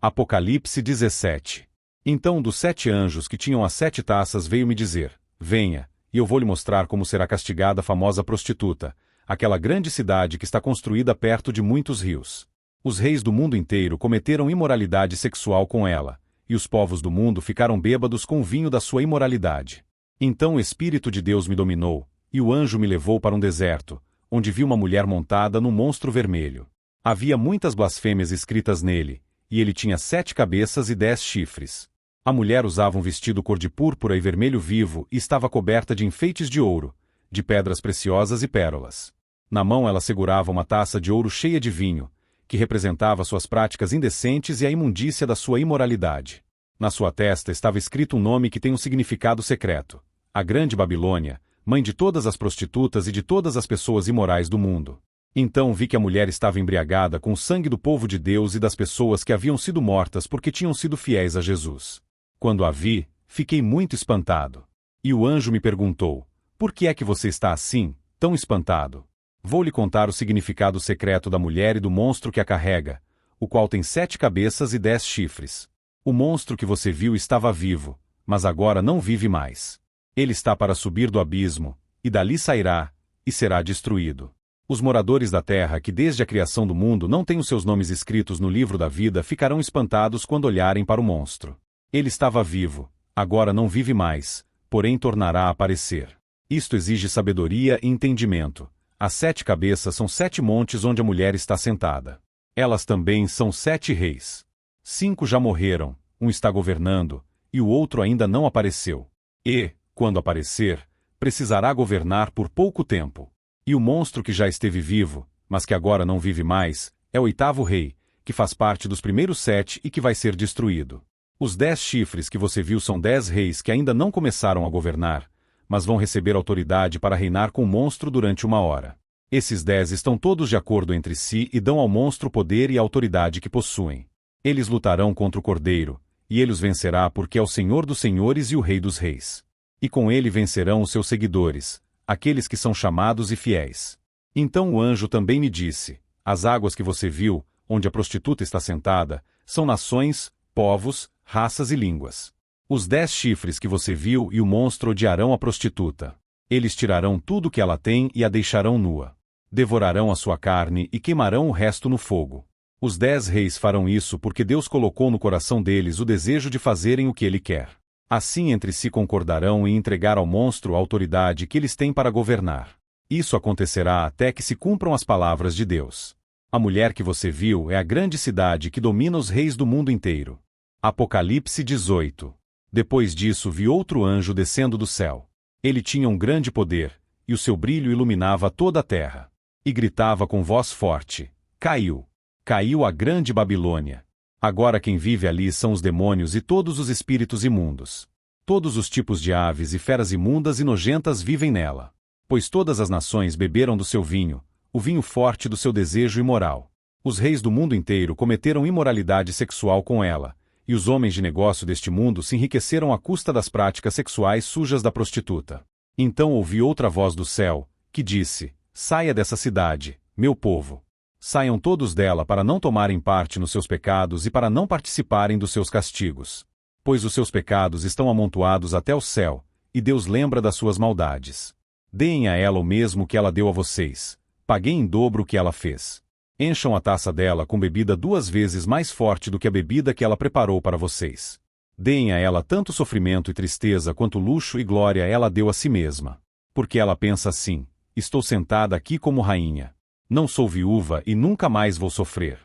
Apocalipse 17. Então um dos 7 anjos que tinham as 7 taças veio me dizer: venha, e eu vou lhe mostrar como será castigada a famosa prostituta, aquela grande cidade que está construída perto de muitos rios. Os reis do mundo inteiro cometeram imoralidade sexual com ela, e os povos do mundo ficaram bêbados com o vinho da sua imoralidade. Então o Espírito de Deus me dominou, e o anjo me levou para um deserto, onde vi uma mulher montada num monstro vermelho. Havia muitas blasfêmias escritas nele, e ele tinha 7 cabeças e 10 chifres. A mulher usava um vestido cor de púrpura e vermelho vivo e estava coberta de enfeites de ouro, de pedras preciosas e pérolas. Na mão ela segurava uma taça de ouro cheia de vinho, que representava suas práticas indecentes e a imundícia da sua imoralidade. Na sua testa estava escrito um nome que tem um significado secreto: a Grande Babilônia, mãe de todas as prostitutas e de todas as pessoas imorais do mundo. Então vi que a mulher estava embriagada com o sangue do povo de Deus e das pessoas que haviam sido mortas porque tinham sido fiéis a Jesus. Quando a vi, fiquei muito espantado. E o anjo me perguntou: por que é que você está assim, tão espantado? Vou lhe contar o significado secreto da mulher e do monstro que a carrega, o qual tem 7 cabeças e 10 chifres. O monstro que você viu estava vivo, mas agora não vive mais. Ele está para subir do abismo, e dali sairá, e será destruído. Os moradores da terra que desde a criação do mundo não têm os seus nomes escritos no livro da vida ficarão espantados quando olharem para o monstro. Ele estava vivo, agora não vive mais, porém tornará a aparecer. Isto exige sabedoria e entendimento. As 7 cabeças são 7 montes onde a mulher está sentada. Elas também são 7 reis. 5 já morreram, um está governando, e o outro ainda não apareceu. E, quando aparecer, precisará governar por pouco tempo. E o monstro que já esteve vivo, mas que agora não vive mais, é o 8º rei, que faz parte dos primeiros 7 e que vai ser destruído. Os 10 chifres que você viu são 10 reis que ainda não começaram a governar, mas vão receber autoridade para reinar com o monstro durante 1 hora. Esses 10 estão todos de acordo entre si e dão ao monstro o poder e a autoridade que possuem. Eles lutarão contra o Cordeiro, e ele os vencerá porque é o Senhor dos senhores e o Rei dos reis. E com ele vencerão os seus seguidores, aqueles que são chamados e fiéis. Então o anjo também me disse: as águas que você viu, onde a prostituta está sentada, são nações, povos, raças e línguas. Os 10 chifres que você viu e o monstro odiarão a prostituta. Eles tirarão tudo o que ela tem e a deixarão nua. Devorarão a sua carne e queimarão o resto no fogo. Os 10 reis farão isso porque Deus colocou no coração deles o desejo de fazerem o que ele quer. Assim entre si concordarão em entregar ao monstro a autoridade que eles têm para governar. Isso acontecerá até que se cumpram as palavras de Deus. A mulher que você viu é a grande cidade que domina os reis do mundo inteiro. Apocalipse 18. Depois disso vi outro anjo descendo do céu. Ele tinha um grande poder, e o seu brilho iluminava toda a terra. E gritava com voz forte: caiu! Caiu a grande Babilônia! Agora quem vive ali são os demônios e todos os espíritos imundos. Todos os tipos de aves e feras imundas e nojentas vivem nela. Pois todas as nações beberam do seu vinho, o vinho forte do seu desejo imoral. Os reis do mundo inteiro cometeram imoralidade sexual com ela, e os homens de negócio deste mundo se enriqueceram à custa das práticas sexuais sujas da prostituta. Então ouvi outra voz do céu, que disse: saia dessa cidade, meu povo. Saiam todos dela para não tomarem parte nos seus pecados e para não participarem dos seus castigos. Pois os seus pecados estão amontoados até o céu, e Deus lembra das suas maldades. Deem a ela o mesmo que ela deu a vocês. Paguem em dobro o que ela fez. Encham a taça dela com bebida 2 vezes mais forte do que a bebida que ela preparou para vocês. Deem a ela tanto sofrimento e tristeza quanto luxo e glória ela deu a si mesma. Porque ela pensa assim: estou sentada aqui como rainha. Não sou viúva e nunca mais vou sofrer.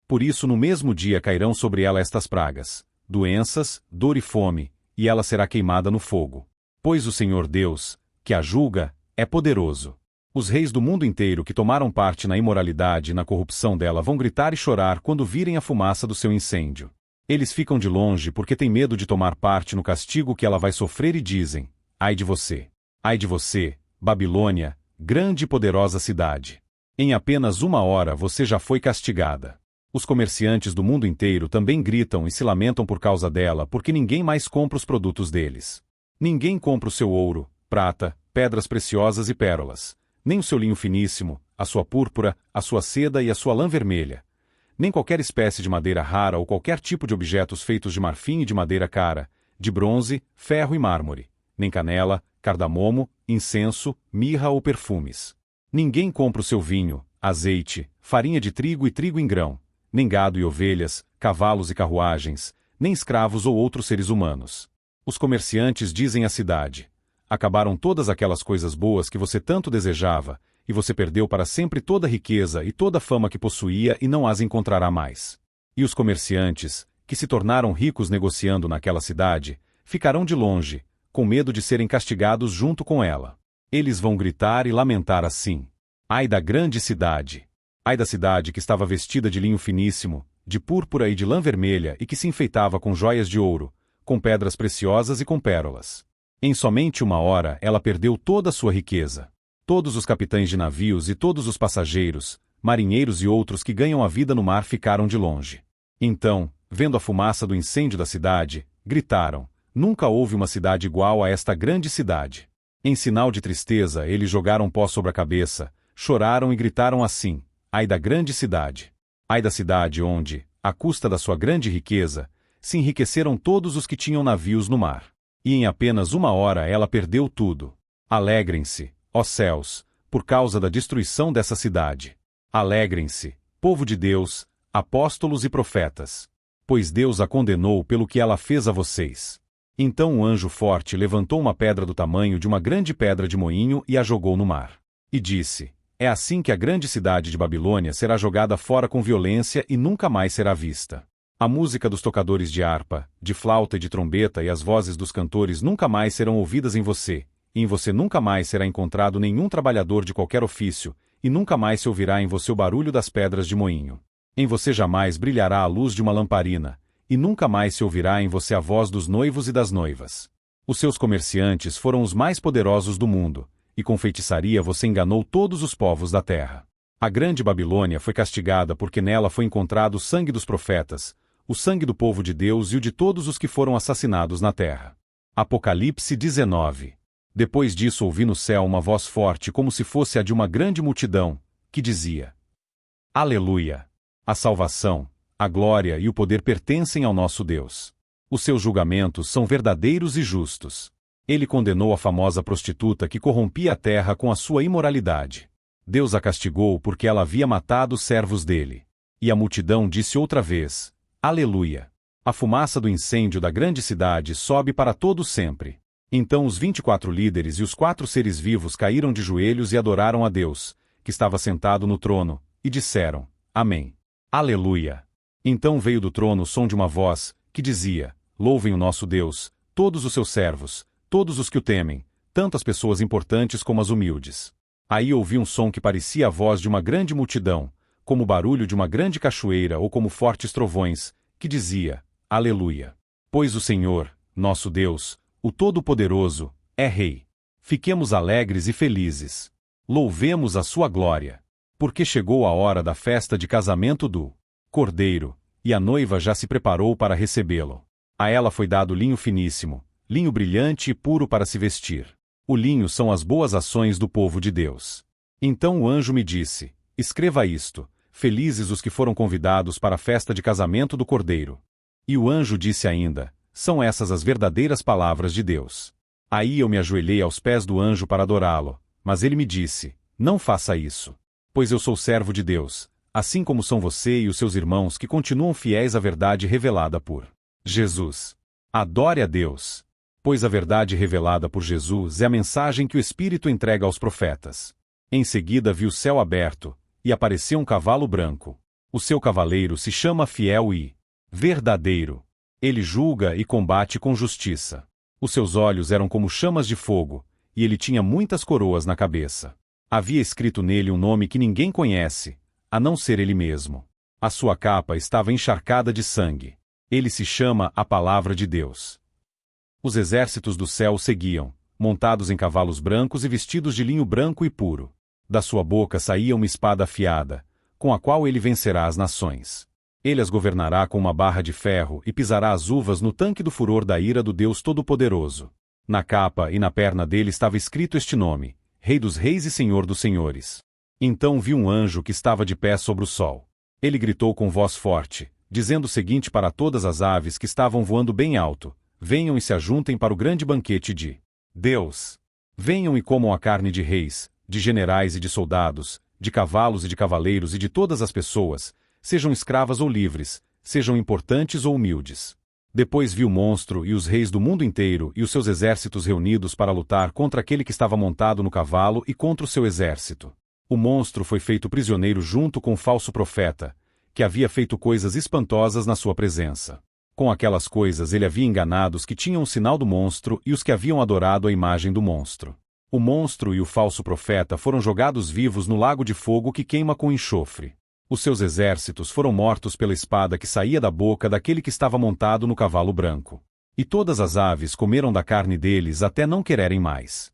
Por isso no mesmo dia cairão sobre ela estas pragas: doenças, dor e fome, e ela será queimada no fogo. Pois o Senhor Deus, que a julga, é poderoso. Os reis do mundo inteiro que tomaram parte na imoralidade e na corrupção dela vão gritar e chorar quando virem a fumaça do seu incêndio. Eles ficam de longe porque têm medo de tomar parte no castigo que ela vai sofrer e dizem: ai de você! Ai de você, Babilônia, grande e poderosa cidade! Em apenas 1 hora você já foi castigada. Os comerciantes do mundo inteiro também gritam e se lamentam por causa dela porque ninguém mais compra os produtos deles. Ninguém compra o seu ouro, prata, pedras preciosas e pérolas, nem o seu linho finíssimo, a sua púrpura, a sua seda e a sua lã vermelha. nem qualquer espécie de madeira rara ou qualquer tipo de objetos feitos de marfim e de madeira cara, de bronze, ferro e mármore, nem canela, cardamomo, incenso, mirra ou perfumes. Ninguém compra o seu vinho, azeite, farinha de trigo e trigo em grão, nem gado e ovelhas, cavalos e carruagens, nem escravos ou outros seres humanos. Os comerciantes dizem à cidade: acabaram todas aquelas coisas boas que você tanto desejava, e você perdeu para sempre toda a riqueza e toda a fama que possuía e não as encontrará mais. E os comerciantes, que se tornaram ricos negociando naquela cidade, ficarão de longe, com medo de serem castigados junto com ela. Eles vão gritar e lamentar assim: ai da grande cidade! Ai da cidade que estava vestida de linho finíssimo, de púrpura e de lã vermelha e que se enfeitava com joias de ouro, com pedras preciosas e com pérolas. Em somente uma hora ela perdeu toda a sua riqueza. Todos os capitães de navios e todos os passageiros, marinheiros e outros que ganham a vida no mar ficaram de longe. Então, vendo a fumaça do incêndio da cidade, gritaram: nunca houve uma cidade igual a esta grande cidade. Em sinal de tristeza, eles jogaram pó sobre a cabeça, choraram e gritaram assim: ai da grande cidade! Ai da cidade onde, à custa da sua grande riqueza, se enriqueceram todos os que tinham navios no mar. E em apenas uma hora ela perdeu tudo. Alegrem-se, ó céus, por causa da destruição dessa cidade. Alegrem-se, povo de Deus, apóstolos e profetas. Pois Deus a condenou pelo que ela fez a vocês. Então um anjo forte levantou uma pedra do tamanho de uma grande pedra de moinho e a jogou no mar. E disse: é assim que a grande cidade de Babilônia será jogada fora com violência e nunca mais será vista. A música dos tocadores de harpa, de flauta e de trombeta e as vozes dos cantores nunca mais serão ouvidas em você, e em você nunca mais será encontrado nenhum trabalhador de qualquer ofício, e nunca mais se ouvirá em você o barulho das pedras de moinho. Em você jamais brilhará a luz de uma lamparina, e nunca mais se ouvirá em você a voz dos noivos e das noivas. Os seus comerciantes foram os mais poderosos do mundo, e com feitiçaria você enganou todos os povos da terra. A grande Babilônia foi castigada porque nela foi encontrado o sangue dos profetas, o sangue do povo de Deus e o de todos os que foram assassinados na terra. Apocalipse 19. Depois disso ouvi no céu uma voz forte como se fosse a de uma grande multidão, que dizia: Aleluia! A salvação, a glória e o poder pertencem ao nosso Deus. Os seus julgamentos são verdadeiros e justos. Ele condenou a famosa prostituta que corrompia a terra com a sua imoralidade. Deus a castigou porque ela havia matado os servos dele. E a multidão disse outra vez: Aleluia! A fumaça do incêndio da grande cidade sobe para todo sempre. Então os 24 líderes e os 4 seres vivos caíram de joelhos e adoraram a Deus, que estava sentado no trono, e disseram: Amém. Aleluia! Então veio do trono o som de uma voz, que dizia: Louvem o nosso Deus, todos os seus servos, todos os que o temem, tanto as pessoas importantes como as humildes. Aí ouvi um som que parecia a voz de uma grande multidão, como o barulho de uma grande cachoeira ou como fortes trovões, que dizia: Aleluia! Pois o Senhor, nosso Deus, o Todo-Poderoso, é Rei. Fiquemos alegres e felizes. Louvemos a sua glória. Porque chegou a hora da festa de casamento do Cordeiro, e a noiva já se preparou para recebê-lo. A ela foi dado linho finíssimo, linho brilhante e puro para se vestir. O linho são as boas ações do povo de Deus. Então o anjo me disse: Escreva isto: Felizes os que foram convidados para a festa de casamento do Cordeiro. E o anjo disse ainda: São essas as verdadeiras palavras de Deus. Aí eu me ajoelhei aos pés do anjo para adorá-lo, mas ele me disse: Não faça isso. Pois eu sou servo de Deus, assim como são você e os seus irmãos que continuam fiéis à verdade revelada por Jesus. Adore a Deus. Pois a verdade revelada por Jesus é a mensagem que o Espírito entrega aos profetas. Em seguida vi o céu aberto, e apareceu um cavalo branco. O seu cavaleiro se chama Fiel e Verdadeiro. Ele julga e combate com justiça. Os seus olhos eram como chamas de fogo, e ele tinha muitas coroas na cabeça. Havia escrito nele um nome que ninguém conhece, a não ser ele mesmo. A sua capa estava encharcada de sangue. Ele se chama a Palavra de Deus. Os exércitos do céu o seguiam, montados em cavalos brancos e vestidos de linho branco e puro. Da sua boca saía uma espada afiada, com a qual ele vencerá as nações. Ele as governará com uma barra de ferro e pisará as uvas no tanque do furor da ira do Deus Todo-Poderoso. Na capa e na perna dele estava escrito este nome: Rei dos Reis e Senhor dos Senhores. Então vi um anjo que estava de pé sobre o sol. Ele gritou com voz forte, dizendo o seguinte para todas as aves que estavam voando bem alto: venham e se ajuntem para o grande banquete de Deus. Venham e comam a carne de reis, de generais e de soldados, de cavalos e de cavaleiros e de todas as pessoas, sejam escravas ou livres, sejam importantes ou humildes. Depois viu o monstro e os reis do mundo inteiro e os seus exércitos reunidos para lutar contra aquele que estava montado no cavalo e contra o seu exército. O monstro foi feito prisioneiro junto com o falso profeta, que havia feito coisas espantosas na sua presença. Com aquelas coisas ele havia enganado os que tinham o sinal do monstro e os que haviam adorado a imagem do monstro. O monstro e o falso profeta foram jogados vivos no lago de fogo que queima com enxofre. Os seus exércitos foram mortos pela espada que saía da boca daquele que estava montado no cavalo branco. E todas as aves comeram da carne deles até não quererem mais.